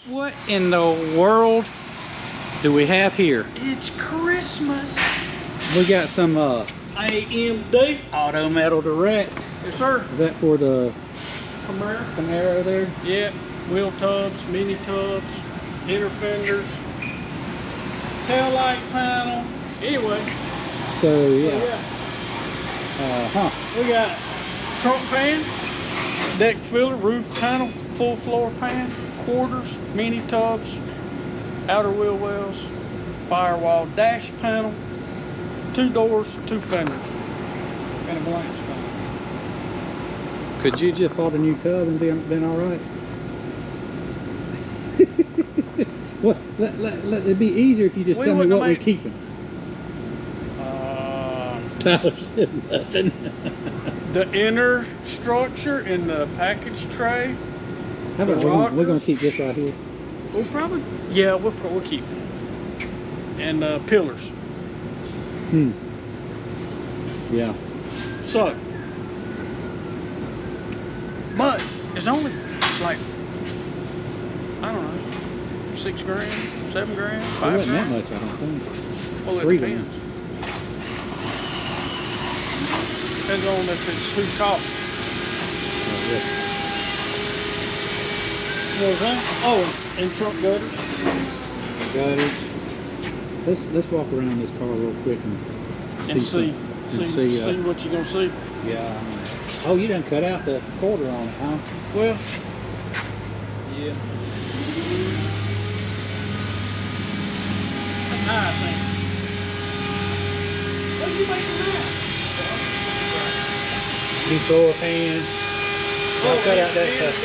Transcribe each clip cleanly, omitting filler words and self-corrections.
What in the world do we have here? It's Christmas. We got some AMD. Auto Metal Direct. Yes, sir. Is that for the Camaro. there? Yeah. Wheel tubs, mini tubs, inner fenders, tail light panel. Anyway. So yeah. We got trunk pan, deck filler, roof panel, full floor pan, quarters, mini tubs, outer wheel wells, firewall dash panel, 2 doors, 2 fenders, and a blank spine. Could you just bought a new tub and been all right? What? Let it be easier if you just tell me what we're keeping. Tyler said nothing. The inner structure in the package tray. How about we're gonna keep this right here? We'll probably, yeah, we'll keep it. And pillars. Yeah. So, but it's only like, I don't know, 6 grand, 7 grand, 5 It wasn't that grand. much, I don't think. Well, it 3 depends. grand. Depends on if it's who's caught. Oh, What was that? Oh, and trunk gutters. Gutters. Let's walk around this car real quick and see what you're gonna see. Yeah. Oh, you done cut out the quarter on it, huh? Well, Yeah. that's high, I think. What are you making now? New floor pan. I'll cut out that stuff.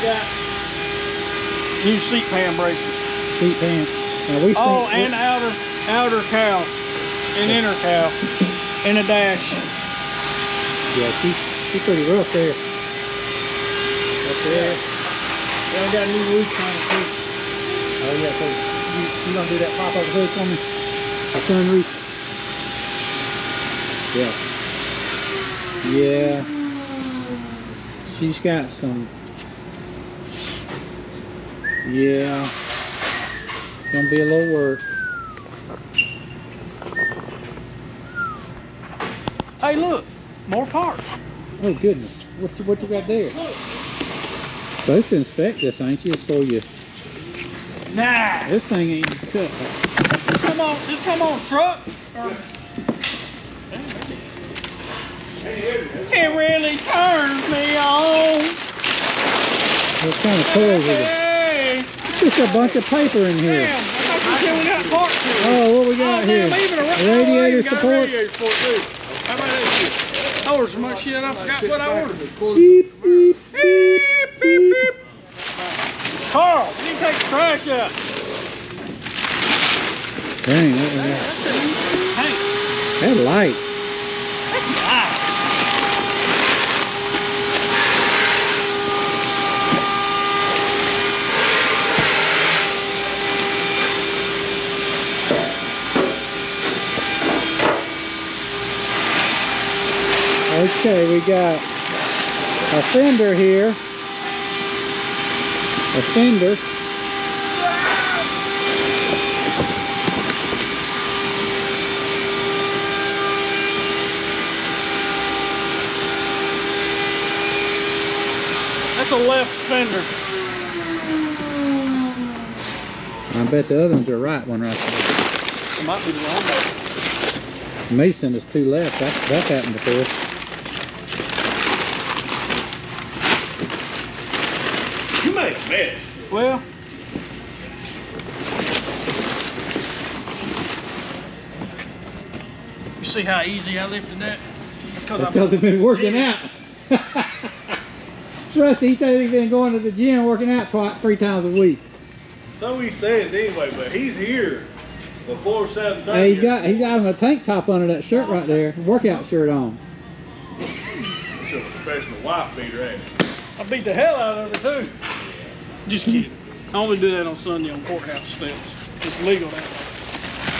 got new seat pan braces. Seat pan. Now we And outer cowl and inner cowl and a dash. Yeah, she's pretty rough there. Up there. Yeah, we got a new roof panel too. Oh yeah, so you gonna do that pop up hood for me? A sunroof. Yeah. Yeah. She's got some. Yeah. It's gonna be a little work. Hey, look, more parts. Oh goodness. What you got there? Look. Supposed to inspect this, ain't you? Before you. Nah. This thing ain't cut. Just come on, truck. It really turns me on. What kind of toys is it? Hey. It's just a bunch of paper in here. Damn, I thought you said we got parts here. Oh, what we got here? Radiator support. Radiator support too. How about that shit? I ordered so much shit, I forgot what I ordered. Beep, beep, beep, beep. Carl, you need to take the trash out. Dang, Hey, that light. that's nice. Okay, we got a fender here. A fender. That's a left fender. I bet the other ones are right one right there. It might be the wrong one. Mason is 2 left. That's happened before. You make a mess. Well, you see how easy I lifted that? That's because it's been working out. Rusty, he thinks he's been going to the gym working out 3 times a week. So he says anyway, but he's here before 7:30. Hey, he's got him a tank top under that shirt right there, workout shirt on. It's a professional wife beater, ain't it? I beat the hell out of it too. Just kidding. I only do that on Sunday on courthouse steps. It's legal that way.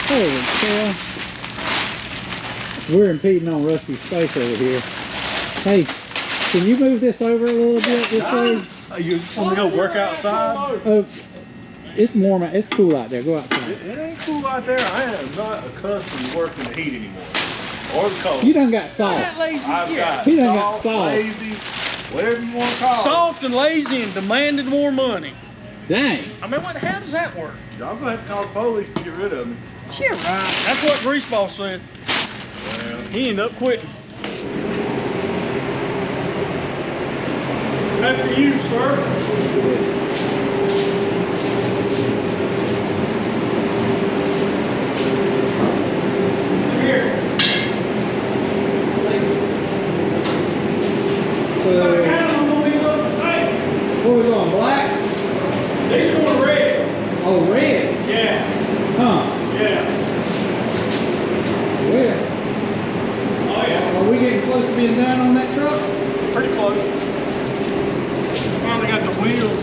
Holy cow. We're impeding on Rusty's space over here. Hey, can you move this over a little bit this way? You want me to go work outside? Oh, It's warm. It's cool out there. Go outside. It ain't cool out there. I am not accustomed to working the heat anymore. Or the cold. You done got soft. I've got He done got soft, soft. lazy, whatever you want to call it. Soft and lazy and demanded more money. Dang. I mean, how does that work? I'm going to have to call the police to get rid of me. Yeah, right. That's what Greaseball said. Well, He ended up quitting. After you, sir. Here. So, where we going? Black? These going red. Oh, red. Yeah. Huh? Yeah. Where? Oh yeah. Are we getting close to being done on that truck? Pretty close. Finally got the wheels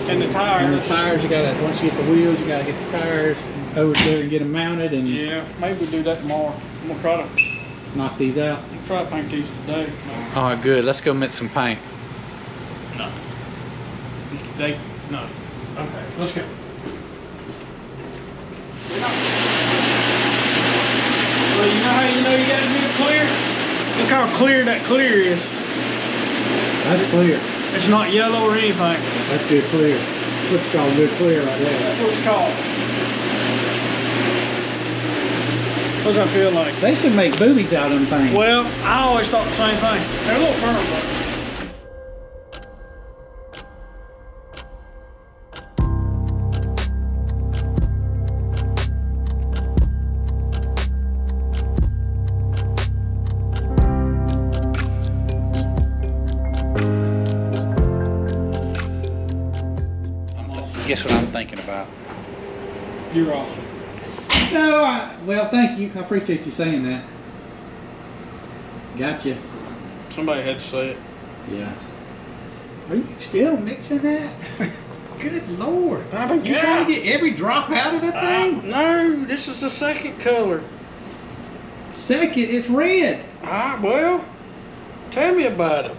and the tires. And the tires, you gotta, once you get the wheels, you gotta get the tires over there and get them mounted and Yeah, maybe we'll do that tomorrow. I'm gonna try to knock these out. paint these today. All right, good. Let's go mix some paint. No. No. Okay, let's go. Well, you know how you know you got a good clear? Look how clear that clear is. That's clear. It's not yellow or anything. That's good clear. What's called good clear right there. That's what it's called. What does that feel like? They should make boobies out of them things. Well, I always thought the same thing. They're a little firm, but. Guess what I'm thinking about? You're awesome. No, well, thank you. I appreciate you saying that. Gotcha. Somebody had to say it. Yeah. Are you still mixing that? Good Lord. You trying to get every drop out of the thing? No, this is the second color. Second, it's red. Well, tell me about it.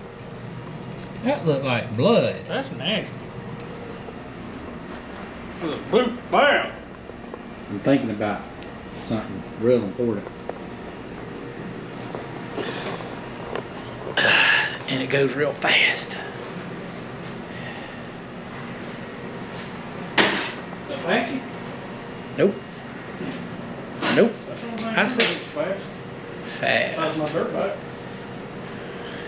That looked like blood. That's nasty. Boop, bam. I'm thinking about something real important. And it goes real fast. Apache? Nope. Nope. I said it's fast. That's my Fast. dirt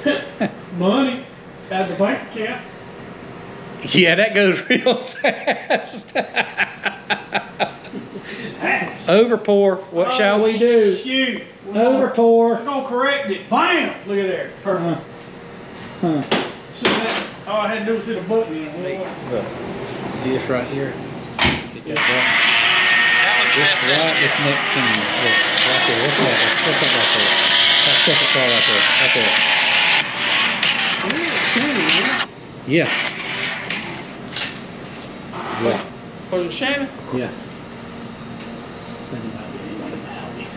bike. Money. At the bank account. Yeah, that goes real fast. Overpour. What shall we do? Shoot. Overpour. We're gonna correct it. Bam! Look at there. Perfect. See that? All I had to do was hit a button and it went. Look. See this right here? Get that button. Just right this next thing. Look, right there. What's that? What's that right there? That second car right there. Right there. Yeah. Yeah. Was it Shannon? Yeah. Thinking about getting one of the Audis.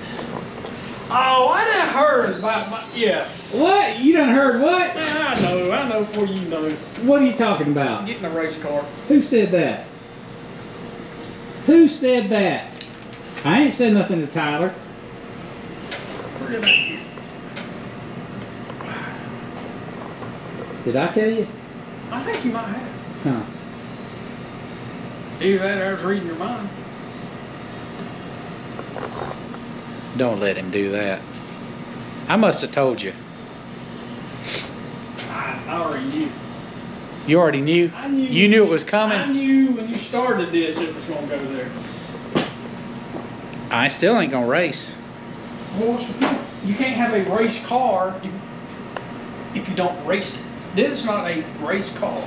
Oh, I done heard about my, yeah. What? You done heard what? Man, I know before you know. What are you talking about? Getting a race car. Who said that? Who said that? I ain't said nothing to Tyler. Where did I Did I tell you? I think you might have. Huh. Either that or I was reading your mind. Don't let him do that. I must have told you. I already knew. You already knew? I knew. You knew it was coming? I knew when you started this it was going to go there. I still ain't gonna race. Well, what's the point? You can't have a race car if you don't race it. This is not a race car.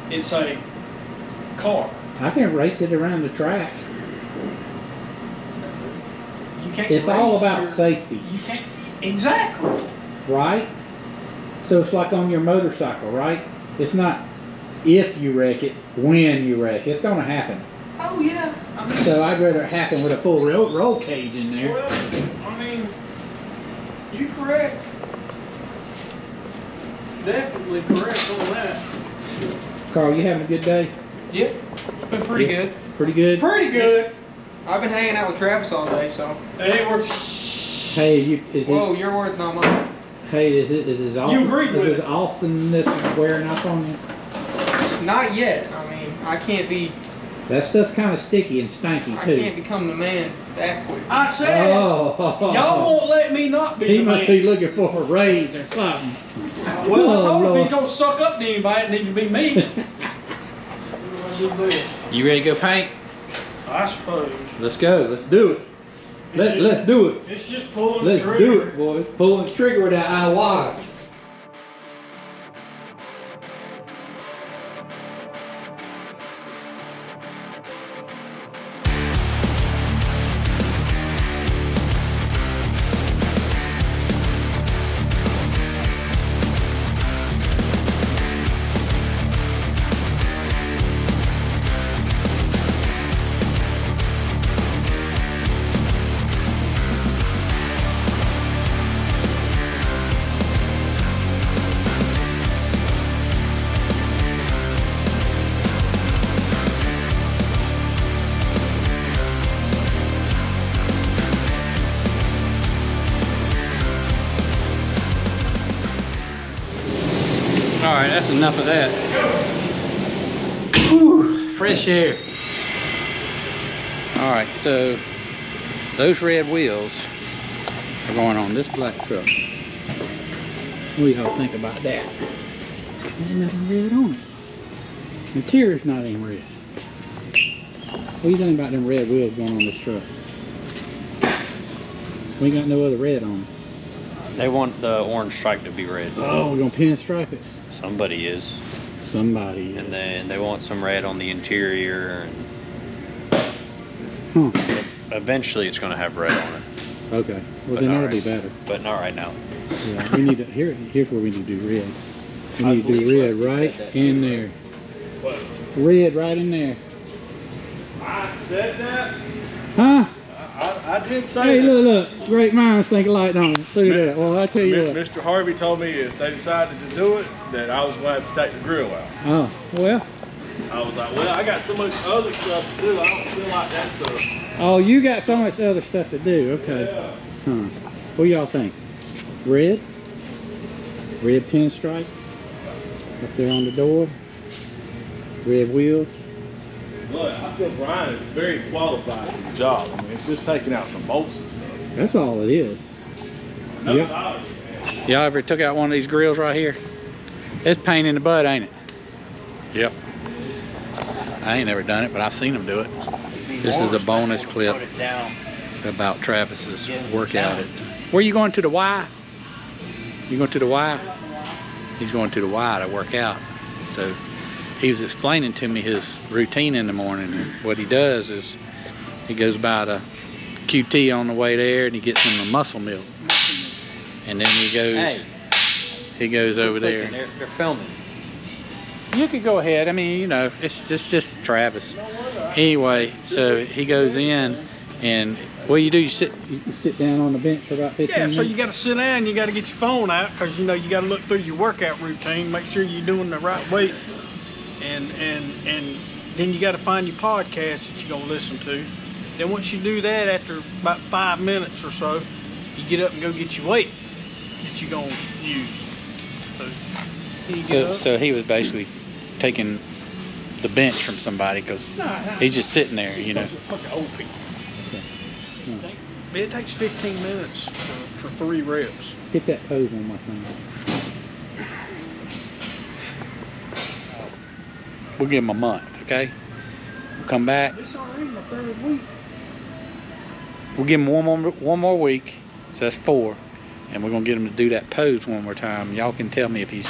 It's a car. I can race it around the track. You can't. It's all race about your- safety, You can't. Exactly. right? So it's like on your motorcycle, right? It's not if you wreck, it's when you wreck. It's gonna happen. Oh yeah. I mean. So I'd rather it happen with a full roll cage in there. Well, I mean, you correct. Definitely correct on that. Carl, you having a good day? Yep, it's been pretty good. Pretty good? Pretty good. I've been hanging out with Travis all day, so. It ain't worth. Hey, Whoa, your words, not mine. Hey, is his awesome? You agreed with Is his it. awesomeness wearing off on you? Not yet. I mean, I can't be. That stuff's kind of sticky and stanky I too. can't become the man that quick. I said, Oh, y'all won't let me not be he the must man. be looking for a raise or something. Well, I Oh, told him if Lord. he's gonna suck up to anybody, it needs to be me. You ready to go paint? I suppose. Let's go. Let's do it. Let's do it. It's just pulling Let's the do trigger. it, boys. Pulling the trigger with that eye water. All right, that's enough of that. Whew, fresh air. All right, so those red wheels are going on this black truck. What do y'all think about that? Ain't nothing red on it. The interior's not even red. What do you think about them red wheels going on this truck? We ain't got no other red on it. They want the orange stripe to be red. Oh, we're gonna pinstripe it? Somebody is. Somebody is. And then they want some red on the interior. Huh. And eventually it's going to have red on it. Okay. Well, But then not that'll be right- better. But not right now. Yeah, we need to, here's where we need to do red. We need to do red right in there. What? Red right in there. I said that? Huh? I did say Hey, that. look. Great minds think alike, don't they? Look at that. Well, I tell you what. Mr. Harvey told me if they decided to do it, that I was going to have to take the grill out. Oh, well. I was like, well, I got so much other stuff to do. I don't feel like that stuff. Oh, you got so much other stuff to do. Okay. Yeah. Huh. What do y'all think? Red? Red pinstripe? Up there on the door? Red wheels? Look, I feel Brian is very qualified for the job. I mean, it's just taking out some bolts and stuff. That's all it is. Another Yep. $1. Y'all ever took out one of these grills right here? It's pain in the butt, ain't it? Yep. I ain't never done it, but I've seen them do it. This is a bonus clip about Travis's workout. Where you going, to the Y? You going to the Y? He's going to the Y to work out. So he was explaining to me his routine in the morning. And what he does is he goes by the QT on the way there and he gets him the muscle milk. And then he goes over there. They're filming. You could go ahead. I mean, you know, it's just Travis. Anyway, so he goes in, and what you do, you sit down on the bench for about 15 Yeah, minutes. so you got to sit down, you got to get your phone out, because you know you got to look through your workout routine, make sure you're doing the right weight, and then you got to find your podcast that you're gonna listen to. Then once you do that, after about 5 minutes or so, you get up and go get your weight that you're gonna use. So, you get up. So he was basically taking the bench from somebody because he's just sitting there, you know. Bunch of old people. Okay. It takes 15 minutes for 3 reps. Hit that pose one more time. We'll give him a month, okay? We'll come back. It's already my 3rd week. We'll give him one more week, so that's 4, and we're gonna get him to do that pose one more time. Y'all can tell me if he's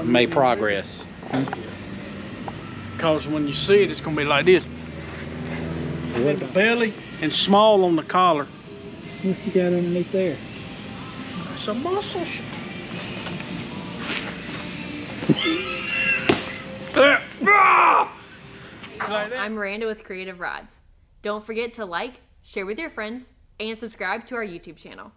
made progress. Because when you see it, it's gonna be like this. In the belly and small on the collar. What you got underneath there? It's a muscle. I'm Miranda with Creative Rods. Don't forget to like, share with your friends, and subscribe to our YouTube channel.